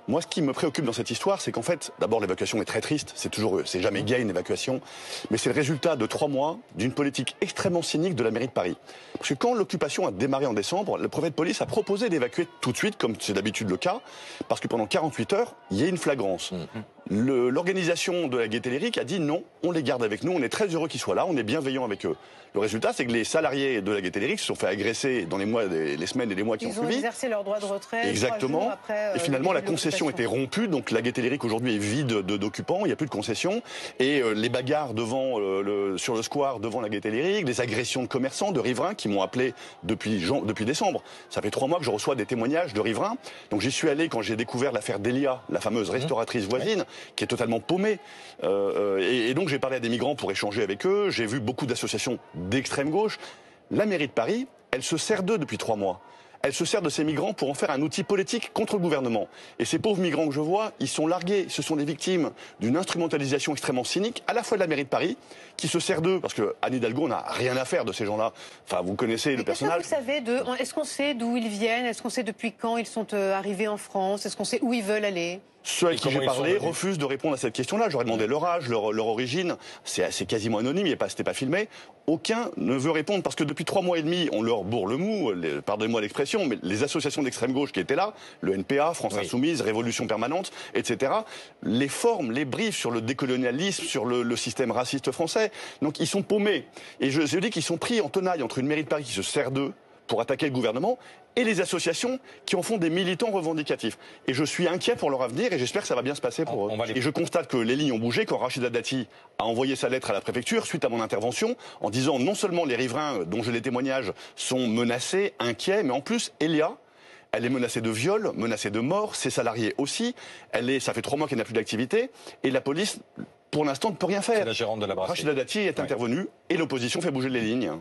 Moi, ce qui me préoccupe dans cette histoire, c'est qu'en fait, d'abord, l'évacuation est très triste. C'est jamais gai une évacuation. Mais c'est le résultat de 3 mois d'une politique extrêmement cynique de la mairie de Paris. Parce que quand l'occupation a démarré en décembre, le préfet de police a proposé d'évacuer tout de suite, comme c'est d'habitude le cas, parce que pendant 48 heures, il y a une flagrance. L'organisation de la Gaîté Lyrique a dit non, on les garde avec nous, on est très heureux qu'ils soient là, on est bienveillant avec eux. Le résultat, c'est que les salariés de la Gaîté Lyrique se sont fait agresser dans les semaines et les mois qui ont suivi. Ils ont exercé leur droit de retrait. Exactement. Après, et finalement, la concession était rompue, donc la Gaîté Lyrique aujourd'hui est vide d'occupants, il n'y a plus de concession. Et les bagarres sur le square devant la Gaîté Lyrique, les agressions de commerçants, de riverains qui m'ont appelé depuis décembre. Ça fait 3 mois que je reçois des témoignages de riverains. Donc j'y suis allé quand j'ai découvert l'affaire Delia, la fameuse restauratrice voisine, qui est totalement paumée. Et donc j'ai parlé à des migrants pour échanger avec eux. J'ai vu beaucoup d'associations d'extrême gauche. La mairie de Paris, elle se sert d'eux depuis 3 mois. Elle se sert de ces migrants pour en faire un outil politique contre le gouvernement. Et ces pauvres migrants que je vois, ils sont largués. Ce sont des victimes d'une instrumentalisation extrêmement cynique, à la fois de la mairie de Paris, qui se sert d'eux, parce que Anne Hidalgo n'a rien à faire de ces gens-là. Enfin, vous connaissez le personnage. Est-ce qu'on sait d'où ils viennent? Est-ce qu'on sait depuis quand ils sont arrivés en France? Est-ce qu'on sait où ils veulent aller? Ceux à qui j'ai parlé refusent de répondre à cette question-là. J'aurais demandé leur âge, leur origine. C'est quasiment anonyme, c'était pas filmé. Aucun ne veut répondre parce que depuis 3 mois et demi, on leur bourre le mou, pardonnez-moi l'expression, mais les associations d'extrême gauche qui étaient là, le NPA, France Insoumise, Révolution Permanente, etc., les forment, les briefent sur le décolonialisme, sur le système raciste français. Donc ils sont paumés. Et je dis qu'ils sont pris en tenaille entre une mairie de Paris qui se sert d'eux pour attaquer le gouvernement et les associations qui en font des militants revendicatifs. Et je suis inquiet pour leur avenir et j'espère que ça va bien se passer pour eux. Et je constate que les lignes ont bougé quand Rachida Dati a envoyé sa lettre à la préfecture suite à mon intervention en disant non seulement les riverains dont j'ai les témoignages sont menacés, inquiets, mais en plus Elia, elle est menacée de viol, menacée de mort, ses salariés aussi. Ça fait 3 mois qu'elle n'a plus d'activité et la police, pour l'instant, ne peut rien faire. C'est la gérante de la brasserie. Rachida Dati est intervenue et l'opposition fait bouger les lignes.